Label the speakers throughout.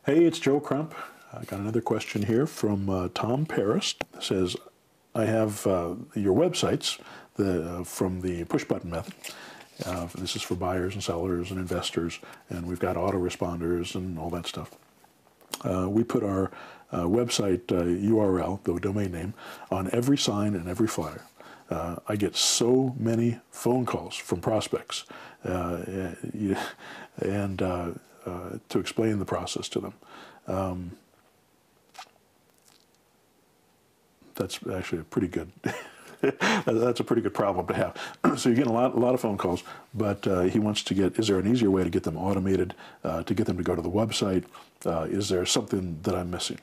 Speaker 1: Hey, it's Joe Crump. I got another question here from Tom Paris. It says, I have your websites from the push button method. This is for buyers and sellers and investors, and we've got autoresponders and all that stuff. We put our website URL, the domain name, on every sign and every flyer. I get so many phone calls from prospects to explain the process to them. That's actually a pretty good. That's a pretty good problem to have. So you get a lot of phone calls, but he wants to get, is there an easier way to get them automated, to get them to go to the website? Is there something that I'm missing?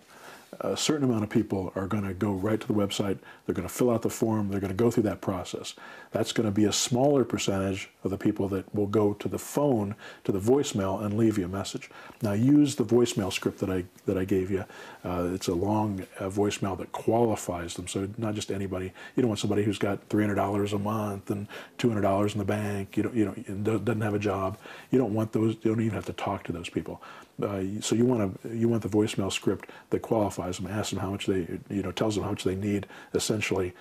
Speaker 1: A certain amount of people are going to go right to the website, they're going to fill out the form, they're going to go through that process. That's going to be a smaller percentage of the people that will go to the phone, to the voicemail, and leave you a message. Now use the voicemail script that I gave you. It's a long voicemail that qualifies them, so not just anybody. You don't want somebody who's got $300 a month and $200 in the bank, doesn't have a job. You don't want those, you don't even have to talk to those people. So you want the voicemail script that qualifies them, asks them how much they, tells them how much they need essentially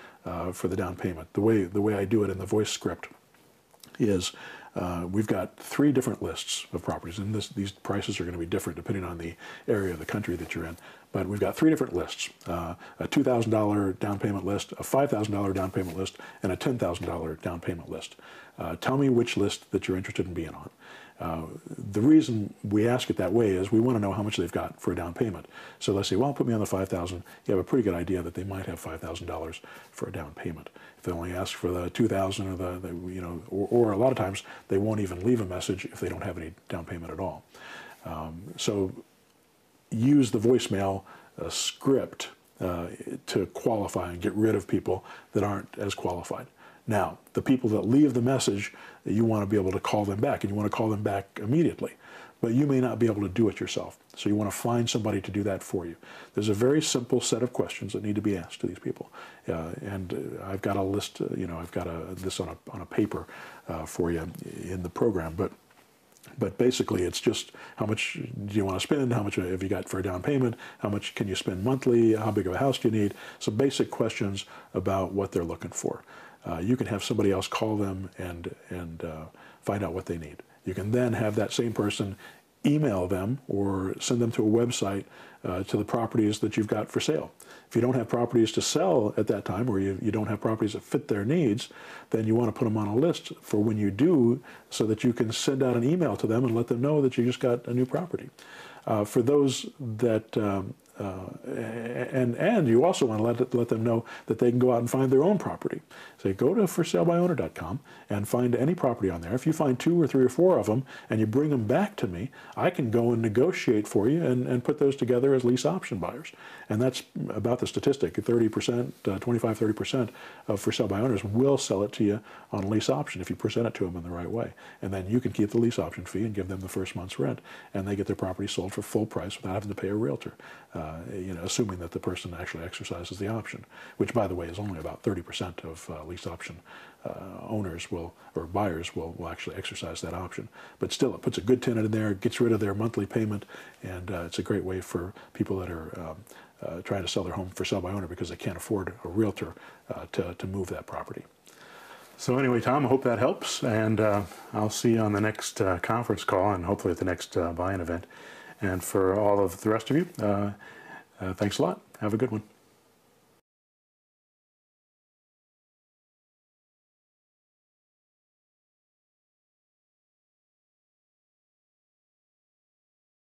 Speaker 1: for the down payment. The way I do it in the voice script is we've got 3 different lists of properties, and these prices are going to be different depending on the area of the country that you're in. But we've got 3 different lists: a $2,000 down payment list, a $5,000 down payment list, and a $10,000 down payment list. Tell me which list that you're interested in being on. The reason we ask it that way is we want to know how much they've got for a down payment. So let's say, well, put me on the $5,000. You have a pretty good idea that they might have $5,000 for a down payment. If they only ask for the $2,000 or a lot of times they won't even leave a message if they don't have any down payment at all. So use the voicemail script to qualify and get rid of people that aren't as qualified. Now, the people that leave the message, you want to be able to call them back, and you want to call them back immediately. But you may not be able to do it yourself, so you want to find somebody to do that for you. There's a very simple set of questions that need to be asked to these people, and I've got a list. I've got this on a paper for you in the program, But basically, it's just how much do you want to spend, how much have you got for a down payment, how much can you spend monthly, how big of a house do you need, some basic questions about what they're looking for. You can have somebody else call them and find out what they need. You can then have that same person email them or send them to a website to the properties that you've got for sale. If you don't have properties to sell at that time, or you don't have properties that fit their needs, then you want to put them on a list for when you do, so that you can send out an email to them and let them know that you just got a new property. For those that and you also want to let them know that they can go out and find their own property. So go to forsalebyowner.com and find any property on there. If you find 2 or 3 or 4 of them and you bring them back to me, I can go and negotiate for you and put those together as lease option buyers. And that's about the statistic. 30%, 25-30% of for sale by owners will sell it to you on lease option if you present it to them in the right way. And then you can keep the lease option fee and give them the first month's rent, and they get their property sold for full price without having to pay a realtor. Assuming that the person actually exercises the option, which, by the way, is only about 30% of lease option owners or buyers will actually exercise that option. But still, it puts a good tenant in there, gets rid of their monthly payment, and it's a great way for people that are trying to sell their home for sale by owner because they can't afford a realtor to move that property. So anyway, Tom, I hope that helps, and I'll see you on the next conference call and hopefully at the next buy-in event. And for all of the rest of you, thanks a lot. Have a good one.